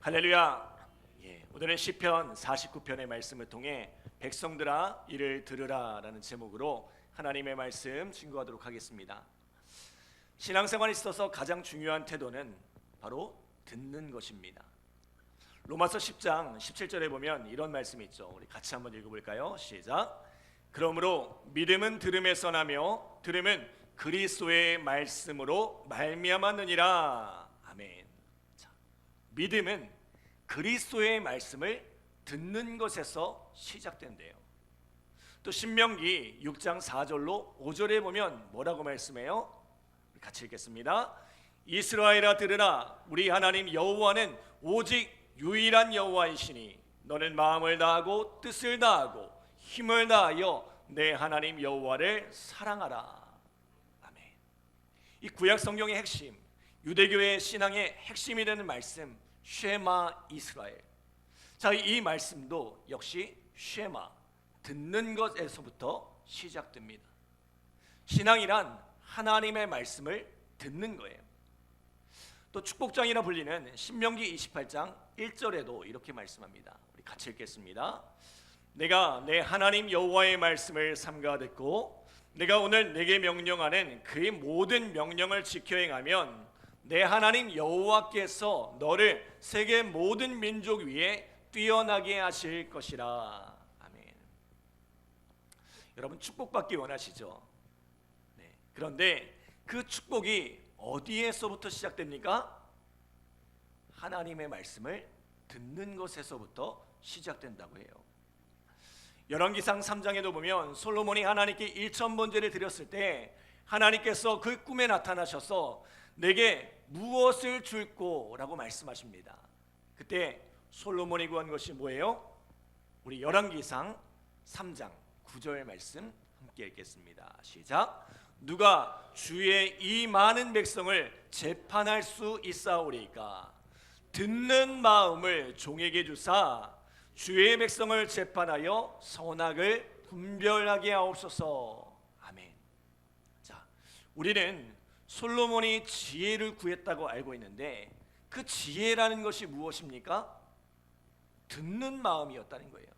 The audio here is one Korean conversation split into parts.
할렐루야. 오늘은 시편 49편의 말씀을 통해 백성들아 이를 들으라 라는 제목으로 하나님의 말씀 증거하도록 하겠습니다. 신앙생활에 있어서 가장 중요한 태도는 바로 듣는 것입니다. 로마서 10장 17절에 보면 이런 말씀이 있죠. 우리 같이 한번 읽어볼까요? 시작. 그러므로 믿음은 들음에서 나며 들음은 그리스도의 말씀으로 말미암았느니라. 아멘. 자, 믿음은 그리스도의 말씀을 듣는 것에서 시작된대요. 또 신명기 6장 4절로 5절에 보면 뭐라고 말씀해요? 같이 읽겠습니다. 이스라엘아 들으라. 우리 하나님 여호와는 오직 유일한 여호와이시니 너는 마음을 다하고 뜻을 다하고 힘을 다하여 내 하나님 여호와를 사랑하라. 아멘. 이 구약 성경의 핵심, 유대교의 신앙의 핵심이 되는 말씀 쉐마 이스라엘. 자, 이 말씀도 역시 쉐마, 듣는 것에서부터 시작됩니다. 신앙이란 하나님의 말씀을 듣는 거예요. 또 축복장이라 불리는 신명기 28장 1절에도 이렇게 말씀합니다. 우리 같이 읽겠습니다. 내가 내 하나님 여호와의 말씀을 삼가 듣고 내가 오늘 내게 명령하는 그의 모든 명령을 지켜 행하면 내 하나님 여호와께서 너를 세계 모든 민족 위에 뛰어나게 하실 것이라. 아멘. 여러분 축복받기 원하시죠? 네. 그런데 그 축복이 어디에서부터 시작됩니까? 하나님의 말씀을 듣는 것에서부터 시작된다고 해요. 열왕기상 3장에도 보면 솔로몬이 하나님께 1,000번제를 드렸을 때 하나님께서 그 꿈에 나타나셔서 내게 무엇을 줄꼬? 라고 말씀하십니다. 그때 솔로몬이 구한 것이 뭐예요? 우리 열왕기상 3장 9절 말씀 함께 읽겠습니다. 시작. 누가 주의 이 많은 백성을 재판할 수 있사오리까? 듣는 마음을 종에게 주사 주의 백성을 재판하여 선악을 분별하게 하옵소서. 아멘. 자, 우리는 솔로몬이 지혜를 구했다고 알고 있는데 그 지혜라는 것이 무엇입니까? 듣는 마음이었다는 거예요.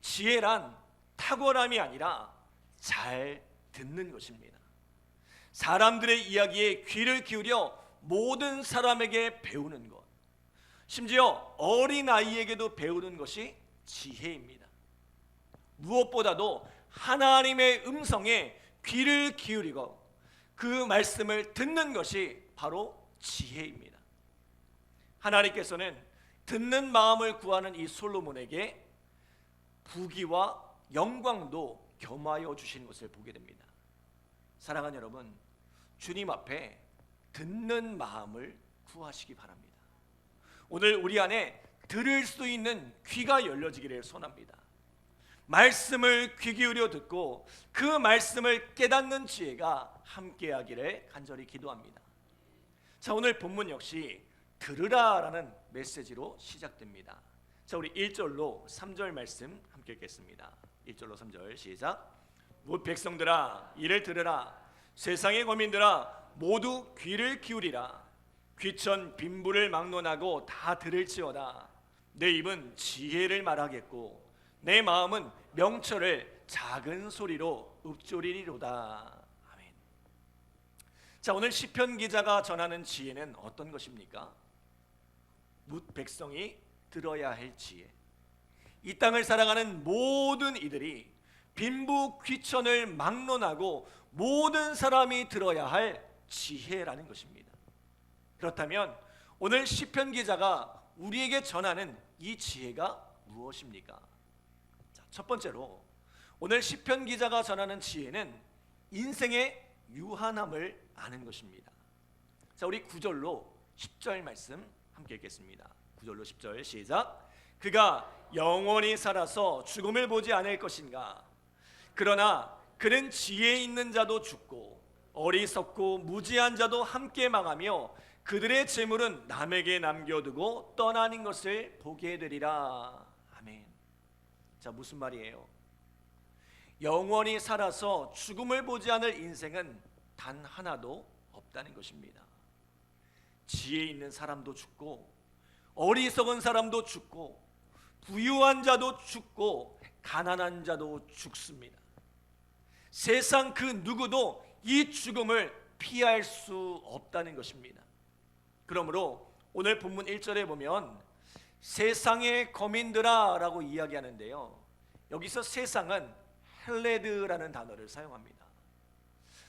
지혜란 탁월함이 아니라 잘 듣는 것입니다. 사람들의 이야기에 귀를 기울여 모든 사람에게 배우는 것, 심지어 어린아이에게도 배우는 것이 지혜입니다. 무엇보다도 하나님의 음성에 귀를 기울이고 그 말씀을 듣는 것이 바로 지혜입니다. 하나님께서는 듣는 마음을 구하는 이 솔로몬에게 부귀와 영광도 겸하여 주신 것을 보게 됩니다. 사랑하는 여러분, 주님 앞에 듣는 마음을 구하시기 바랍니다. 오늘 우리 안에 들을 수 있는 귀가 열려지기를 소원합니다. 말씀을 귀 기울여 듣고 그 말씀을 깨닫는 지혜가 함께하기를 간절히 기도합니다. 자, 오늘 본문 역시 들으라라는 메시지로 시작됩니다. 자, 우리 1절로 3절 말씀 함께 읽겠습니다. 1절로 3절 시작. 뭇 백성들아 이를 들으라. 세상의 거민들아 모두 귀를 기울이라. 귀천 빈부를 막론하고 다 들을지어다. 내 입은 지혜를 말하겠고 내 마음은 명철을 작은 소리로 읊조리리로다. 아멘. 자, 오늘 시편 기자가 전하는 지혜는 어떤 것입니까? 뭇 백성이 들어야 할 지혜. 이 땅을 살아가는 모든 이들이 빈부 귀천을 막론하고 모든 사람이 들어야 할 지혜라는 것입니다. 그렇다면 오늘 시편 기자가 우리에게 전하는 이 지혜가 무엇입니까? 자, 첫 번째로 오늘 시편 기자가 전하는 지혜는 인생의 유한함을 아는 것입니다. 자, 우리 9절로 10절 말씀 함께 읽겠습니다. 9절로 10절 시작. 그가 영원히 살아서 죽음을 보지 않을 것인가? 그러나 그는 지혜 있는 자도 죽고 어리석고 무지한 자도 함께 망하며 그들의 재물은 남에게 남겨두고 떠나는 것을 보게 되리라. 아멘. 자, 무슨 말이에요? 영원히 살아서 죽음을 보지 않을 인생은 단 하나도 없다는 것입니다. 지혜 있는 사람도 죽고 어리석은 사람도 죽고 부유한 자도 죽고 가난한 자도 죽습니다. 세상 그 누구도 이 죽음을 피할 수 없다는 것입니다. 그러므로 오늘 본문 1절에 보면 세상의 거민들아 라고 이야기하는데요, 여기서 세상은 헬레드라는 단어를 사용합니다.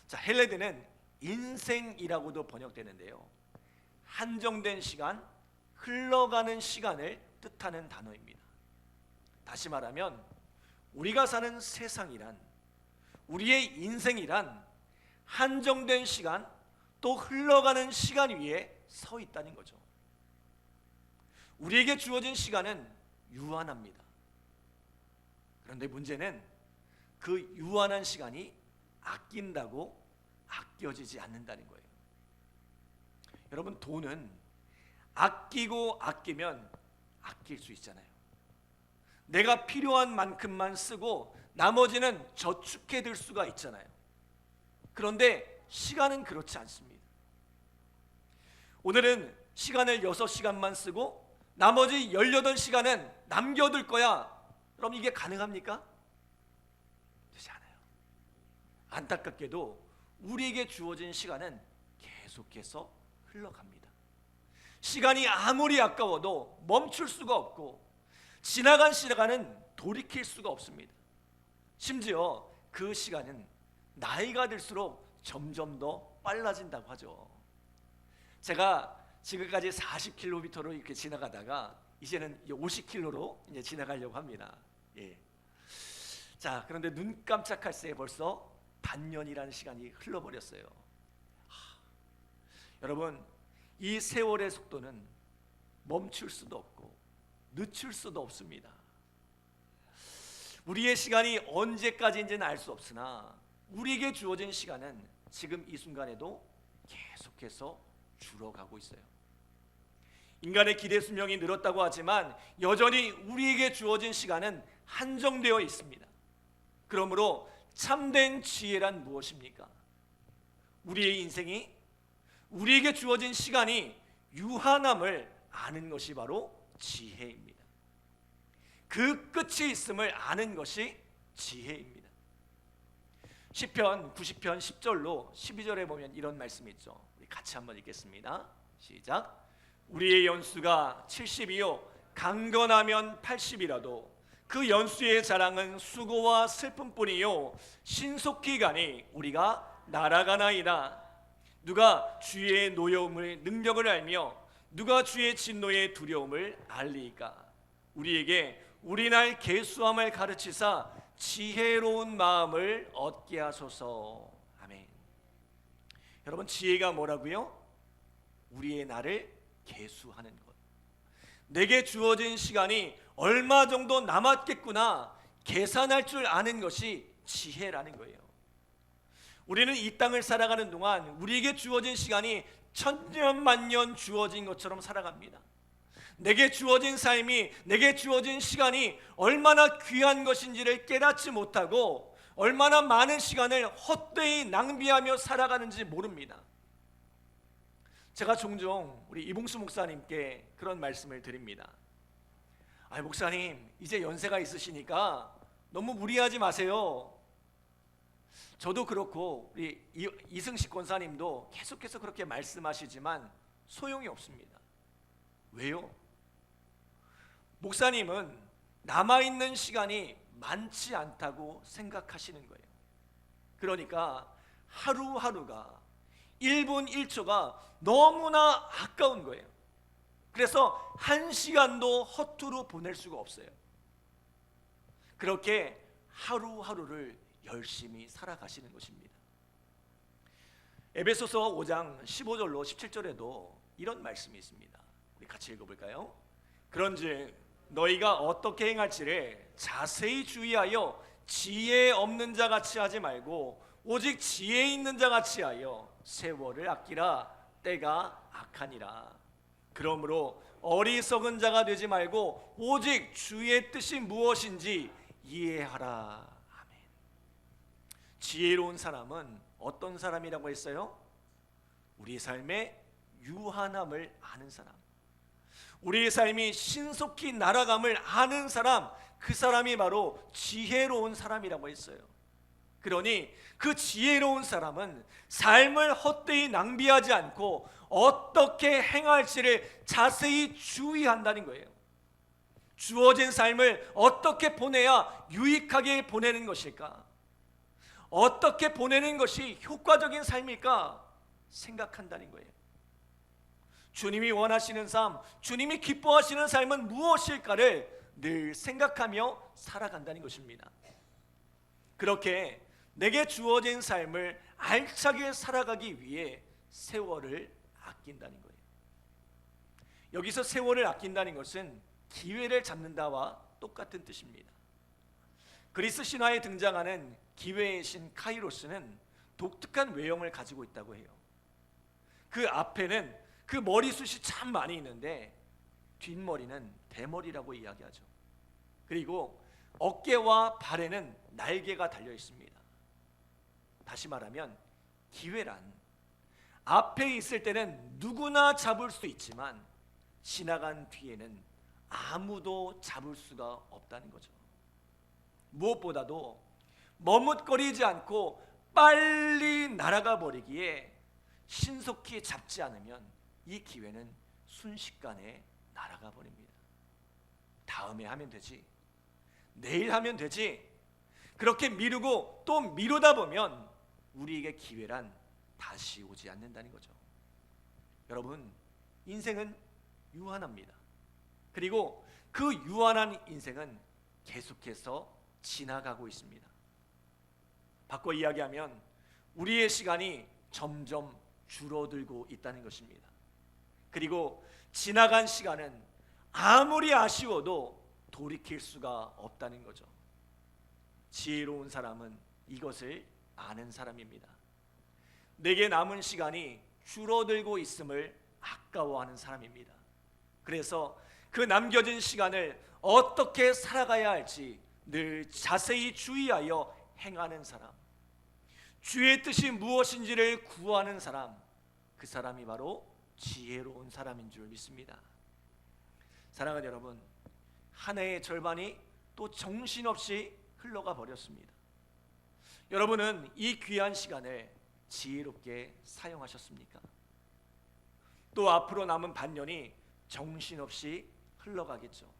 자, 헬레드는 인생이라고도 번역되는데요, 한정된 시간, 흘러가는 시간을 뜻하는 단어입니다. 다시 말하면 우리가 사는 세상이란, 우리의 인생이란 한정된 시간, 또 흘러가는 시간 위에 서 있다는 거죠. 우리에게 주어진 시간은 유한합니다. 그런데 문제는 그 유한한 시간이 아낀다고 아껴지지 않는다는 거예요. 여러분, 돈은 아끼고 아끼면 아낄 수 있잖아요. 내가 필요한 만큼만 쓰고 나머지는 저축해 둘 수가 있잖아요. 그런데 시간은 그렇지 않습니다. 오늘은 시간을 6시간만 쓰고 나머지 18시간은 남겨둘 거야. 그럼 이게 가능합니까? 되지 않아요. 안타깝게도 우리에게 주어진 시간은 계속해서 흘러갑니다. 시간이 아무리 아까워도 멈출 수가 없고 지나간 시간은 돌이킬 수가 없습니다. 심지어 그 시간은 나이가 들수록 점점 더 빨라진다고 하죠. 제가 지금까지 40km로 이렇게 지나가다가 이제는 50km로 이제 지나가려고 합니다. 예. 자, 그런데 눈 깜짝할 새에 벌써 반년이라는 시간이 흘러버렸어요. 여러분, 이 세월의 속도는 멈출 수도 없고 늦출 수도 없습니다. 우리의 시간이 언제까지인지는 알 수 없으나 우리에게 주어진 시간은 지금 이 순간에도 계속해서 줄어가고 있어요. 인간의 기대 수명이 늘었다고 하지만 여전히 우리에게 주어진 시간은 한정되어 있습니다. 그러므로 참된 지혜란 무엇입니까? 우리의 인생이, 우리에게 주어진 시간이 유한함을 아는 것이 바로 지혜입니다. 그 끝이 있음을 아는 것이 지혜입니다. 시편 90편 10절로 12절에 보면 이런 말씀이 있죠. 우리 같이 한번 읽겠습니다. 시작. 우리의 연수가 70이요 강건하면 80이라도 그 연수의 자랑은 수고와 슬픔뿐이요 신속히 가니 우리가 날아가나이다. 누가 주의 노여움을 능력을 알며 누가 주의 진노의 두려움을 알리이까. 우리에게 우리 날 계수함을 가르치사 지혜로운 마음을 얻게 하소서. 아멘. 여러분, 지혜가 뭐라고요? 우리의 날을 계수하는 것. 내게 주어진 시간이 얼마 정도 남았겠구나 계산할 줄 아는 것이 지혜라는 거예요. 우리는 이 땅을 살아가는 동안 우리에게 주어진 시간이 천년 만년 주어진 것처럼 살아갑니다. 내게 주어진 삶이, 내게 주어진 시간이 얼마나 귀한 것인지를 깨닫지 못하고 얼마나 많은 시간을 헛되이 낭비하며 살아가는지 모릅니다. 제가 종종 우리 이봉수 목사님께 그런 말씀을 드립니다. 목사님, 이제 연세가 있으시니까 너무 무리하지 마세요. 저도 그렇고 우리 이승식 권사님도 계속해서 그렇게 말씀하시지만 소용이 없습니다. 왜요? 목사님은 남아있는 시간이 많지 않다고 생각하시는 거예요. 그러니까 하루하루가 1분 1초가 너무나 아까운 거예요. 그래서 1시간도 허투루 보낼 수가 없어요. 그렇게 하루하루를 열심히 살아가시는 것입니다. 에베소서 5장 15절로 17절에도 이런 말씀이 있습니다. 우리 같이 읽어볼까요? 그런즉 너희가 어떻게 행할지를 자세히 주의하여 지혜 없는 자 같이 하지 말고 오직 지혜 있는 자 같이 하여 세월을 아끼라. 때가 악하니라. 그러므로 어리석은 자가 되지 말고 오직 주의 뜻이 무엇인지 이해하라. 아멘. 지혜로운 사람은 어떤 사람이라고 했어요? 우리 삶의 유한함을 아는 사람. 우리의 삶이 신속히 날아감을 아는 사람, 그 사람이 바로 지혜로운 사람이라고 했어요. 그러니 그 지혜로운 사람은 삶을 헛되이 낭비하지 않고 어떻게 행할지를 자세히 주의한다는 거예요. 주어진 삶을 어떻게 보내야 유익하게 보내는 것일까? 어떻게 보내는 것이 효과적인 삶일까? 생각한다는 거예요. 주님이 원하시는 삶, 주님이 기뻐하시는 삶은 무엇일까를 늘 생각하며 살아간다는 것입니다. 그렇게 내게 주어진 삶을 알차게 살아가기 위해 세월을 아낀다는 거예요. 여기서 세월을 아낀다는 것은 기회를 잡는다와 똑같은 뜻입니다. 그리스 신화에 등장하는 기회의 신 카이로스는 독특한 외형을 가지고 있다고 해요. 그 앞에는 그 머리숱이 참 많이 있는데 뒷머리는 대머리라고 이야기하죠. 그리고 어깨와 발에는 날개가 달려 있습니다. 다시 말하면 기회란 앞에 있을 때는 누구나 잡을 수 있지만 지나간 뒤에는 아무도 잡을 수가 없다는 거죠. 무엇보다도 머뭇거리지 않고 빨리 날아가 버리기에 신속히 잡지 않으면 이 기회는 순식간에 날아가 버립니다. 다음에 하면 되지, 내일 하면 되지, 그렇게 미루고 또 미루다 보면 우리에게 기회란 다시 오지 않는다는 거죠. 여러분, 인생은 유한합니다. 그리고 그 유한한 인생은 계속해서 지나가고 있습니다. 바꿔 이야기하면 우리의 시간이 점점 줄어들고 있다는 것입니다. 그리고 지나간 시간은 아무리 아쉬워도 돌이킬 수가 없다는 거죠. 지혜로운 사람은 이것을 아는 사람입니다. 내게 남은 시간이 줄어들고 있음을 아까워하는 사람입니다. 그래서 그 남겨진 시간을 어떻게 살아가야 할지 늘 자세히 주의하여 행하는 사람, 주의 뜻이 무엇인지를 구하는 사람, 그 사람이 바로 지혜로운 사람인 줄 믿습니다. 사랑하는 여러분, 한 해의 절반이 또 정신없이 흘러가 버렸습니다. 여러분은 이 귀한 시간을 지혜롭게 사용하셨습니까? 또 앞으로 남은 반년이 정신없이 흘러가겠죠.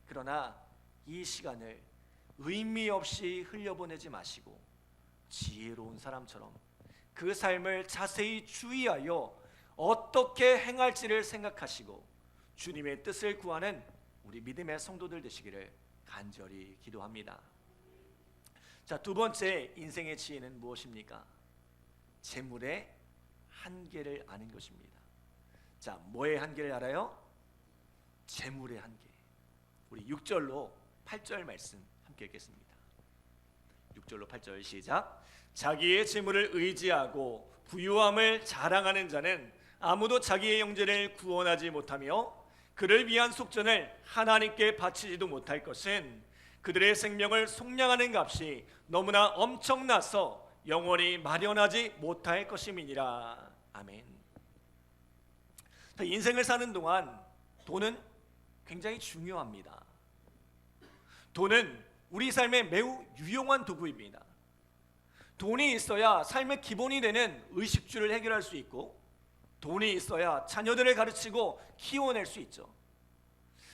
그러나 이 시간을 의미 없이 흘려보내지 마시고 지혜로운 사람처럼 그 삶을 자세히 주의하여 어떻게 행할지를 생각하시고 주님의 뜻을 구하는 우리 믿음의 성도들 되시기를 간절히 기도합니다. 자, 두 번째 인생의 지혜는 무엇입니까? 재물의 한계를 아는 것입니다. 자, 뭐의 한계를 알아요? 재물의 한계. 우리 6절로 8절 말씀 함께 읽겠습니다. 6절로 8절 시작. 자기의 재물을 의지하고 부유함을 자랑하는 자는 아무도 자기의 형제를 구원하지 못하며 그를 위한 속전을 하나님께 바치지도 못할 것은 그들의 생명을 속량하는 값이 너무나 엄청나서 영원히 마련하지 못할 것임이니라. 아멘. 인생을 사는 동안 돈은 굉장히 중요합니다. 돈은 우리 삶에 매우 유용한 도구입니다. 돈이 있어야 삶의 기본이 되는 의식주를 해결할 수 있고, 돈이 있어야 자녀들을 가르치고 키워낼 수 있죠.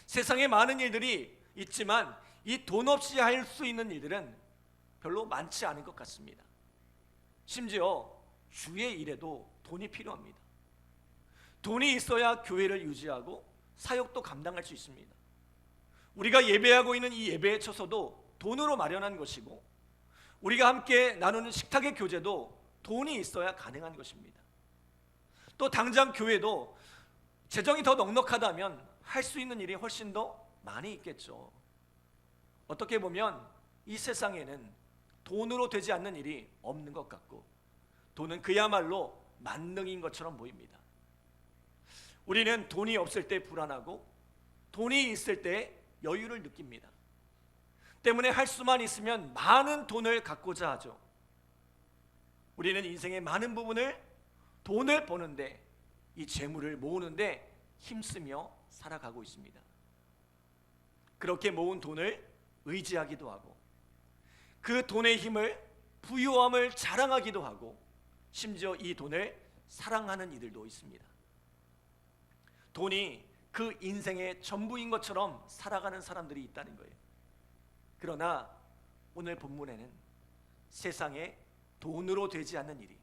세상에 많은 일들이 있지만 이 돈 없이 할 수 있는 일들은 별로 많지 않은 것 같습니다. 심지어 주의 일에도 돈이 필요합니다. 돈이 있어야 교회를 유지하고 사역도 감당할 수 있습니다. 우리가 예배하고 있는 이 예배의 처소도 돈으로 마련한 것이고, 우리가 함께 나누는 식탁의 교제도 돈이 있어야 가능한 것입니다. 또 당장 교회도 재정이 더 넉넉하다면 할 수 있는 일이 훨씬 더 많이 있겠죠. 어떻게 보면 이 세상에는 돈으로 되지 않는 일이 없는 것 같고, 돈은 그야말로 만능인 것처럼 보입니다. 우리는 돈이 없을 때 불안하고 돈이 있을 때 여유를 느낍니다. 때문에 할 수만 있으면 많은 돈을 갖고자 하죠. 우리는 인생의 많은 부분을 돈을 버는데, 이 재물을 모으는데 힘쓰며 살아가고 있습니다. 그렇게 모은 돈을 의지하기도 하고 그 돈의 힘을 부유함을 자랑하기도 하고 심지어 이 돈을 사랑하는 이들도 있습니다. 돈이 그 인생의 전부인 것처럼 살아가는 사람들이 있다는 거예요. 그러나 오늘 본문에는 세상에 돈으로 되지 않는 일이,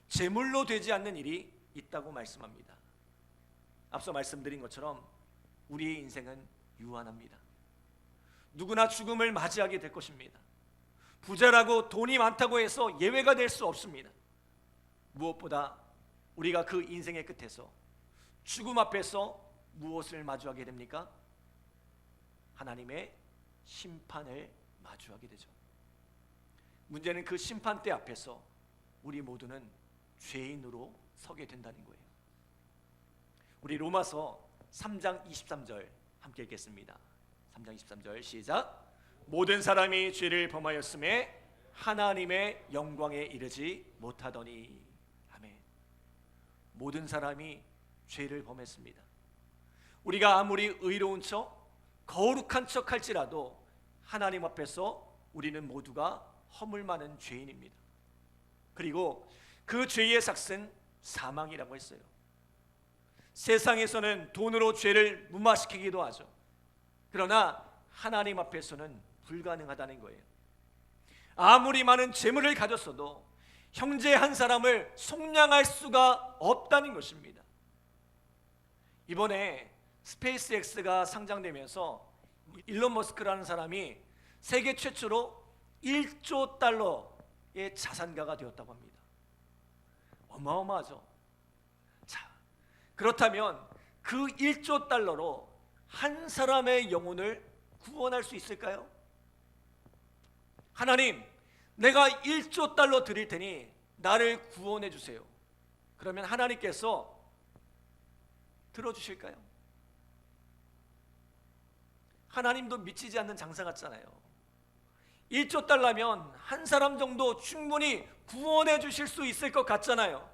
재물로 되지 않는 일이 있다고 말씀합니다. 앞서 말씀드린 것처럼 우리의 인생은 유한합니다. 누구나 죽음을 맞이하게 될 것입니다. 부자라고 돈이 많다고 해서 예외가 될 수 없습니다. 무엇보다 우리가 그 인생의 끝에서 죽음 앞에서 무엇을 마주하게 됩니까? 하나님의 심판을 마주하게 되죠. 문제는 그 심판대 앞에서 우리 모두는 죄인으로 서게 된다는 거예요. 우리 로마서 3장 23절 함께 읽겠습니다. 3장 23절 시작. 모든 사람이 죄를 범하였음에 하나님의 영광에 이르지 못하더니. 아멘. 모든 사람이 죄를 범했습니다. 우리가 아무리 의로운 척 거룩한 척 할지라도 하나님 앞에서 우리는 모두가 허물 많은 죄인입니다. 그리고 그 죄의 삭은 사망이라고 했어요. 세상에서는 돈으로 죄를 무마시키기도 하죠. 그러나 하나님 앞에서는 불가능하다는 거예요. 아무리 많은 재물을 가졌어도 형제 한 사람을 속량할 수가 없다는 것입니다. 이번에 스페이스X가 상장되면서 일론 머스크라는 사람이 세계 최초로 1조 달러의 자산가가 되었다고 합니다. 어마어마하죠. 자, 그렇다면 그 1조 달러로 한 사람의 영혼을 구원할 수 있을까요? 하나님, 내가 1조 달러 드릴 테니 나를 구원해 주세요. 그러면 하나님께서 들어주실까요? 하나님도 미치지 않는 장사 같잖아요. 1조 달러면 한 사람 정도 충분히 구원해 주실 수 있을 것 같잖아요.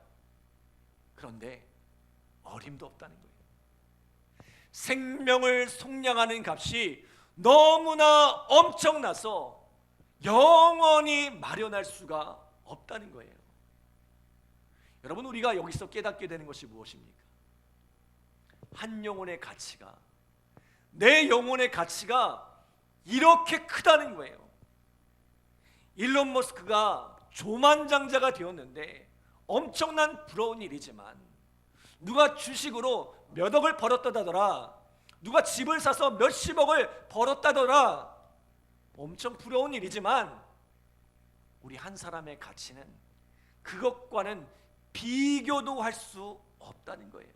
그런데 어림도 없다는 거예요. 생명을 속량하는 값이 너무나 엄청나서 영원히 마련할 수가 없다는 거예요. 여러분, 우리가 여기서 깨닫게 되는 것이 무엇입니까? 한 영혼의 가치가, 내 영혼의 가치가 이렇게 크다는 거예요. 일론 머스크가 조만장자가 되었는데 엄청난 부러운 일이지만, 누가 주식으로 몇 억을 벌었다더라, 누가 집을 사서 몇십억을 벌었다더라, 엄청 부러운 일이지만 우리 한 사람의 가치는 그것과는 비교도 할 수 없다는 거예요.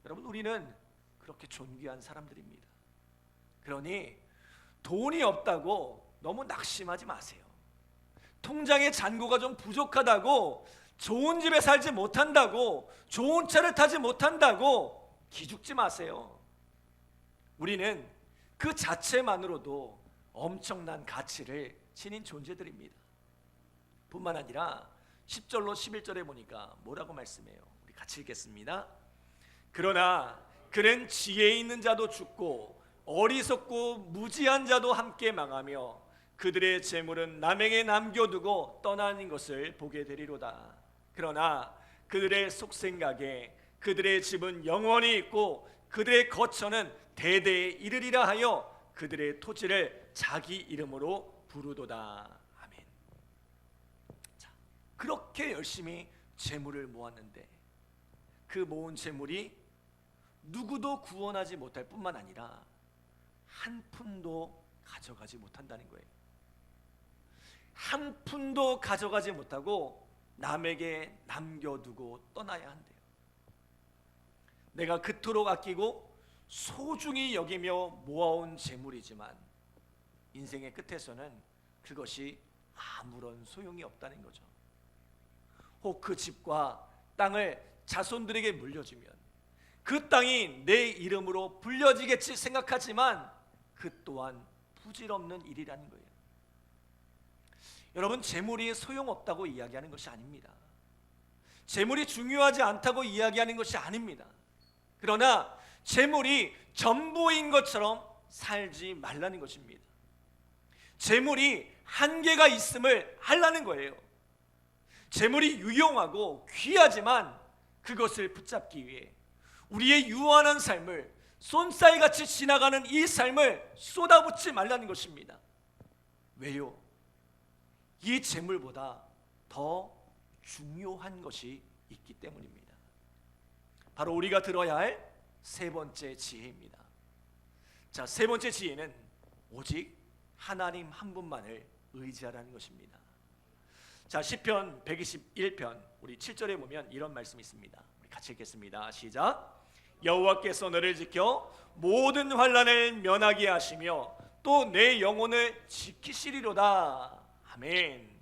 여러분, 우리는 그렇게 존귀한 사람들입니다. 그러니 돈이 없다고 너무 낙심하지 마세요. 통장에 잔고가 좀 부족하다고, 좋은 집에 살지 못한다고, 좋은 차를 타지 못한다고 기죽지 마세요. 우리는 그 자체만으로도 엄청난 가치를 지닌 존재들입니다. 뿐만 아니라 10절로 11절에 보니까 뭐라고 말씀해요? 우리 같이 읽겠습니다. 그러나 그는 지혜 있는 자도 죽고 어리석고 무지한 자도 함께 망하며 그들의 재물은 남에게 남겨두고 떠나는 것을 보게 되리로다. 그러나 그들의 속생각에 그들의 집은 영원히 있고 그들의 거처는 대대에 이르리라 하여 그들의 토지를 자기 이름으로 부르도다. 아멘. 자, 그렇게 열심히 재물을 모았는데 그 모은 재물이 누구도 구원하지 못할 뿐만 아니라 한 푼도 가져가지 못한다는 거예요. 한 푼도 가져가지 못하고 남에게 남겨두고 떠나야 한대요. 내가 그토록 아끼고 소중히 여기며 모아온 재물이지만 인생의 끝에서는 그것이 아무런 소용이 없다는 거죠. 혹 그 집과 땅을 자손들에게 물려주면 그 땅이 내 이름으로 불려지겠지 생각하지만 그 또한 부질없는 일이라는 거예요. 여러분, 재물이 소용없다고 이야기하는 것이 아닙니다. 재물이 중요하지 않다고 이야기하는 것이 아닙니다. 그러나 재물이 전부인 것처럼 살지 말라는 것입니다. 재물이 한계가 있음을 알라는 거예요. 재물이 유용하고 귀하지만 그것을 붙잡기 위해 우리의 유한한 삶을, 쏜사이같이 지나가는 이 삶을 쏟아붓지 말라는 것입니다. 왜요? 이 재물보다 더 중요한 것이 있기 때문입니다. 바로 우리가 들어야 할 세 번째 지혜입니다. 자, 세 번째 지혜는 오직 하나님 한 분만을 의지하라는 것입니다. 자, 시편 121편 우리 7절에 보면 이런 말씀이 있습니다. 우리 같이 읽겠습니다. 시작. 여호와께서 너를 지켜 모든 환난을 면하게 하시며 또 내 영혼을 지키시리로다. 아멘.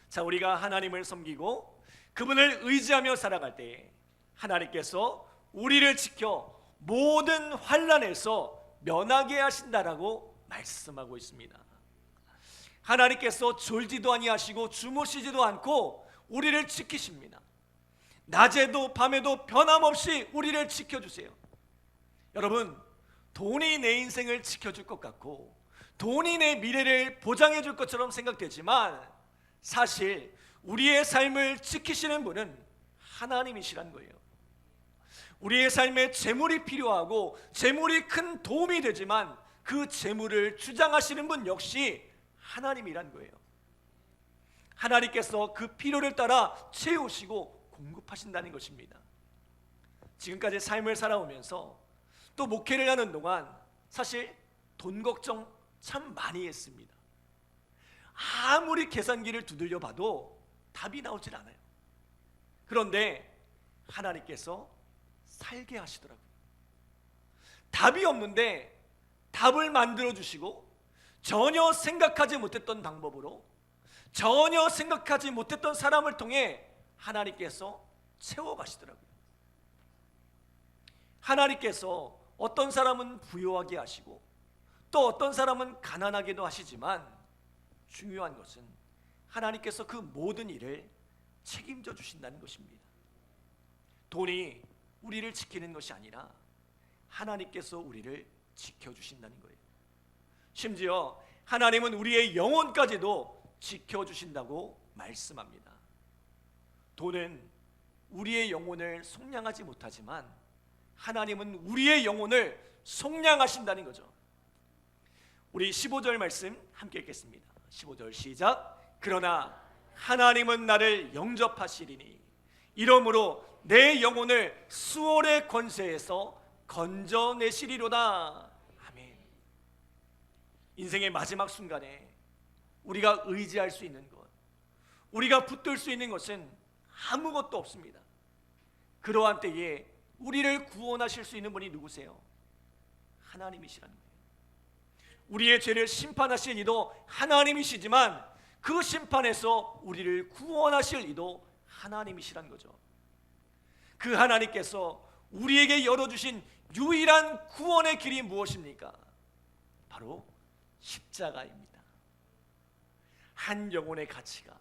자, 우리가 하나님을 섬기고 그분을 의지하며 살아갈 때 하나님께서 우리를 지켜 모든 환난에서 면하게 하신다라고 말씀하고 있습니다. 하나님께서 졸지도 아니하시고 주무시지도 않고 우리를 지키십니다. 낮에도 밤에도 변함없이 우리를 지켜주세요. 여러분, 돈이 내 인생을 지켜줄 것 같고 돈이 내 미래를 보장해 줄 것처럼 생각되지만 사실 우리의 삶을 지키시는 분은 하나님이시란 거예요. 우리의 삶에 재물이 필요하고 재물이 큰 도움이 되지만 그 재물을 주장하시는 분 역시 하나님이란 거예요. 하나님께서 그 필요를 따라 채우시고 공급하신다는 것입니다. 지금까지 삶을 살아오면서 또 목회를 하는 동안 사실 돈 걱정 참 많이 했습니다. 아무리 계산기를 두들려 봐도 답이 나오질 않아요. 그런데 하나님께서 살게 하시더라고요. 답이 없는데 답을 만들어 주시고 전혀 생각하지 못했던 방법으로 전혀 생각하지 못했던 사람을 통해 하나님께서 채워가시더라고요. 하나님께서 어떤 사람은 부유하게 하시고 또 어떤 사람은 가난하게도 하시지만 중요한 것은 하나님께서 그 모든 일을 책임져 주신다는 것입니다. 돈이 우리를 지키는 것이 아니라 하나님께서 우리를 지켜주신다는 거예요. 심지어 하나님은 우리의 영혼까지도 지켜주신다고 말씀합니다. 돈은 우리의 영혼을 속량하지 못하지만 하나님은 우리의 영혼을 속량하신다는 거죠. 우리 15절 말씀 함께 읽겠습니다. 15절 시작. 그러나 하나님은 나를 영접하시리니 이러므로 내 영혼을 수월의 권세에서 건져내시리로다. 아멘. 인생의 마지막 순간에 우리가 의지할 수 있는 것, 우리가 붙들 수 있는 것은 아무것도 없습니다. 그러한 때에 우리를 구원하실 수 있는 분이 누구세요? 하나님이시라는 거예요. 우리의 죄를 심판하실 이도 하나님이시지만 그 심판에서 우리를 구원하실 이도 하나님이시라는 거죠. 그 하나님께서 우리에게 열어주신 유일한 구원의 길이 무엇입니까? 바로 십자가입니다. 한 영혼의 가치가,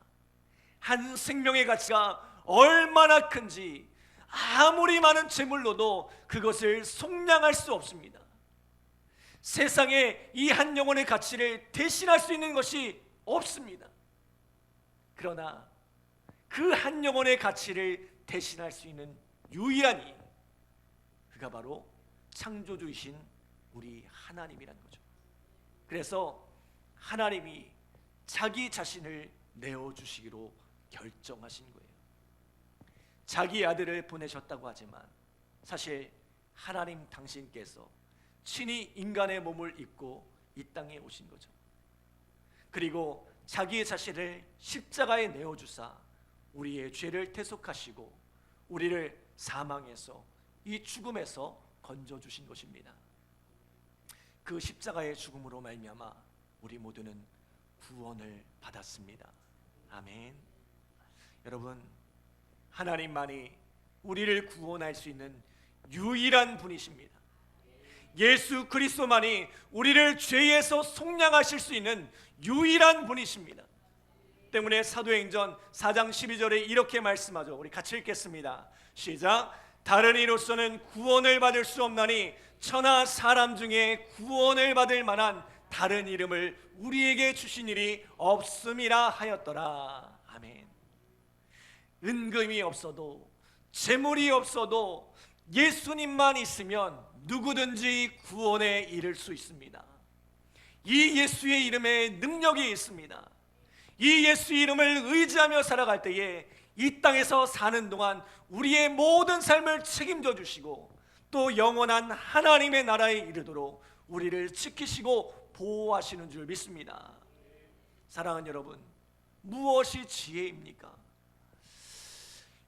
한 생명의 가치가 얼마나 큰지 아무리 많은 재물로도 그것을 속량할 수 없습니다. 세상에 이 한 영혼의 가치를 대신할 수 있는 것이 없습니다. 그러나 그 한 영혼의 가치를 대신할 수 있는 유일한 이, 그가 바로 창조주이신 우리 하나님이라는 거죠. 그래서 하나님이 자기 자신을 내어주시기로 결정하신 거예요. 자기 아들을 보내셨다고 하지만 사실 하나님 당신께서 친히 인간의 몸을 입고 이 땅에 오신 거죠. 그리고 자기의 자신을 십자가에 내어주사 우리의 죄를 대속하시고 우리를 사망에서 이 죽음에서 건져주신 것입니다. 그 십자가의 죽음으로 말미암아 우리 모두는 구원을 받았습니다. 아멘. 여러분, 하나님만이 우리를 구원할 수 있는 유일한 분이십니다. 예수 그리스도만이 우리를 죄에서 속량하실 수 있는 유일한 분이십니다. 때문에 사도행전 4장 12절에 이렇게 말씀하죠. 우리 같이 읽겠습니다. 시작. 다른 이로서는 구원을 받을 수 없나니 천하 사람 중에 구원을 받을 만한 다른 이름을 우리에게 주신 일이 없음이라 하였더라. 아멘. 은금이 없어도 재물이 없어도 예수님만 있으면 누구든지 구원에 이를 수 있습니다. 이 예수의 이름에 능력이 있습니다. 이 예수 이름을 의지하며 살아갈 때에 이 땅에서 사는 동안 우리의 모든 삶을 책임져 주시고 또 영원한 하나님의 나라에 이르도록 우리를 지키시고 보호하시는 줄 믿습니다. 사랑하는 여러분, 무엇이 지혜입니까?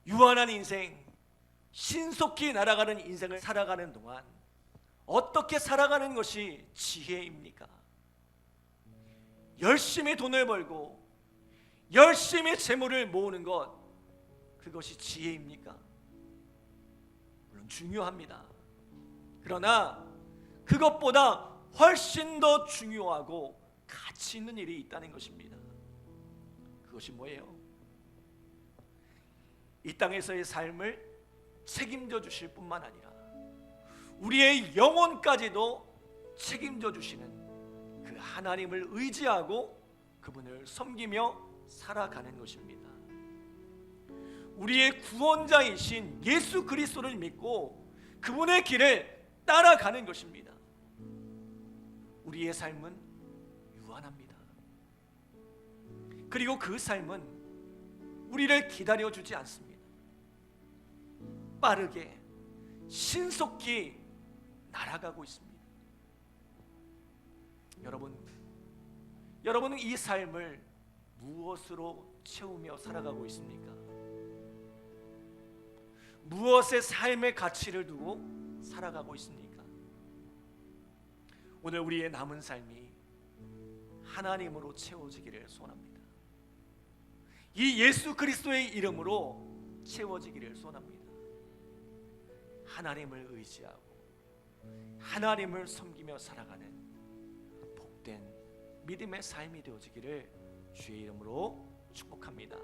유한한 인생, 신속히 날아가는 인생을 살아가는 동안 어떻게 살아가는 것이 지혜입니까? 열심히 돈을 벌고 열심히 재물을 모으는 것, 그것이 지혜입니까? 물론 중요합니다. 그러나 그것보다 훨씬 더 중요하고 가치 있는 일이 있다는 것입니다. 그것이 뭐예요? 이 땅에서의 삶을 책임져 주실 뿐만 아니라 우리의 영혼까지도 책임져 주시는 그 하나님을 의지하고 그분을 섬기며 살아가는 것입니다. 우리의 구원자이신 예수 그리스도를 믿고 그분의 길을 따라가는 것입니다. 우리의 삶은 유한합니다. 그리고 그 삶은 우리를 기다려주지 않습니다. 빠르게 신속히 날아가고 있습니다. 여러분은 이 삶을 무엇으로 채우며 살아가고 있습니까? 무엇의 삶의 가치를 두고 살아가고 있습니까? 오늘 우리의 남은 삶이 하나님으로 채워지기를 소원합니다. 이 예수 그리스도의 이름으로 채워지기를 소원합니다. 하나님을 의지하고 하나님을 섬기며 살아가는 복된 믿음의 삶이 되어지기를 주의 이름으로 축복합니다.